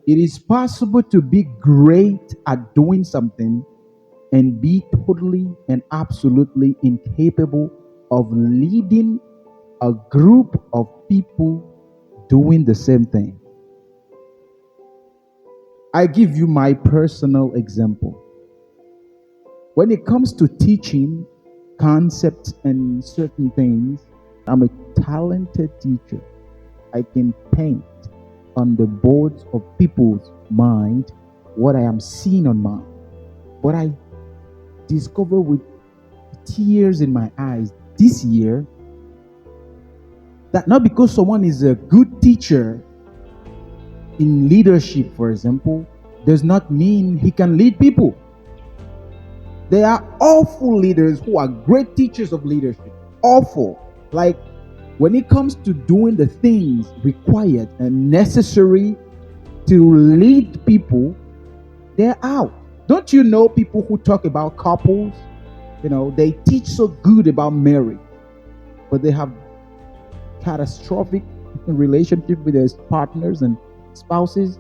It is possible to be great at doing something and be totally and absolutely incapable of leading a group of people doing the same thing. I give you my personal example. When it comes to teaching concepts and certain things, I'm a talented teacher. I can paint on the boards of people's mind what I am seeing on mine. But I discover with tears in my eyes this year that not because someone is a good teacher in leadership, for example, does not mean he can lead people. There are awful leaders who are great teachers of leadership. Awful. Like when it comes to doing the things required and necessary to lead people, they're out. Don't you know people who talk about couples? They teach so good about marriage, but they have catastrophic relationship with their partners and spouses.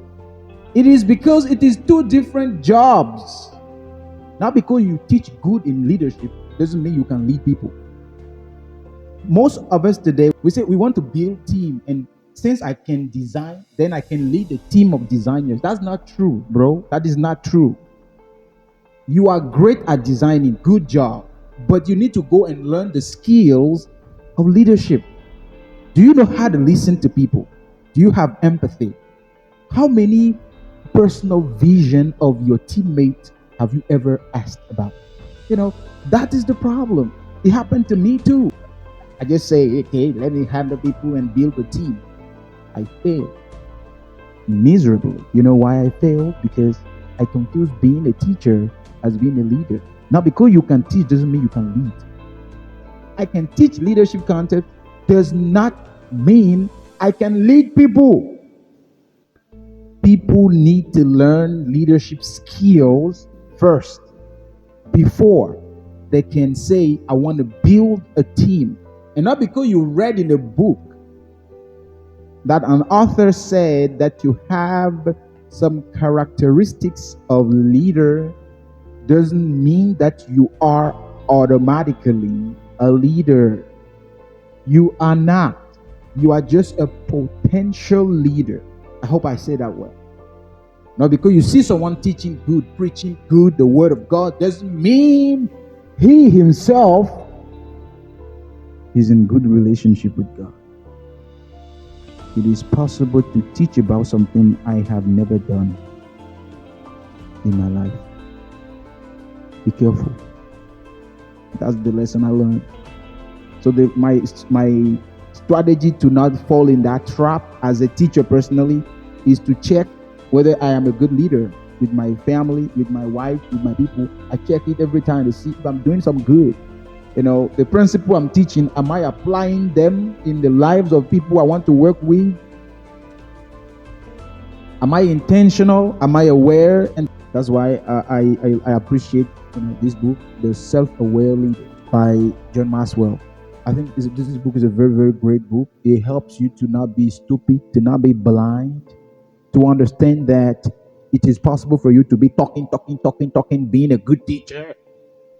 It is because it is two different jobs. Not because you teach good in leadership doesn't mean you can lead people. Most of us today, we say we want to build team, and since I can design, then I can lead a team of designers. That's not true, bro. That is not true. You are great at designing, good job, but you need to go and learn the skills of leadership. Do you know how to listen to people? Do you have empathy? How many personal vision of your teammates have you ever asked about? That is the problem. It happened to me too. I just say, okay, let me handle people and build a team. I failed miserably. You know why I failed? Because I confused being a teacher as being a leader. Not because you can teach doesn't mean you can lead. I can teach leadership concepts does not mean I can lead people. People need to learn leadership skills first before they can say, I want to build a team. And not because you read in a book that an author said that you have some characteristics of leader doesn't mean that you are automatically a leader. You are not. You are just a potential leader. I hope I say that well. Not because you see someone teaching good, preaching good, the word of God, doesn't mean he himself is in good relationship with God. It is possible to teach about something I have never done in my life. Be careful. That's the lesson I learned. So my strategy to not fall in that trap as a teacher personally is to check whether I am a good leader with my family, with my wife, with my people. I check it every time to see if I'm doing some good. The principle I'm teaching, am I applying them in the lives of people I want to work with? Am I intentional? Am I aware? And that's why I appreciate this book, The Self-Aware Leader by John Maxwell. I think this book is a very, very great book. It helps you to not be stupid, to not be blind, to understand that it is possible for you to be talking, being a good teacher.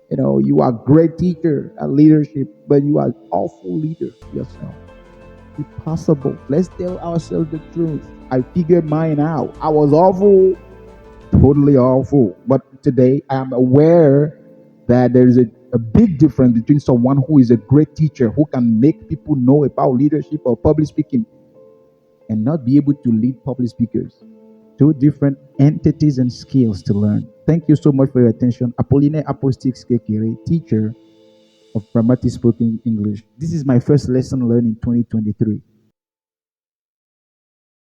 You are a great teacher at leadership, but you are an awful leader yourself. It's possible. Let's tell ourselves the truth. I figured mine out. I was awful, totally awful. But today I am aware that there is a big difference between someone who is a great teacher, who can make people know about leadership or public speaking, and not be able to lead public speakers. Two different entities and skills to learn. Thank you so much for your attention. Apollinaire Apostic Skekere, teacher of Pragmatic Spoken English. This is my first lesson learned in 2023.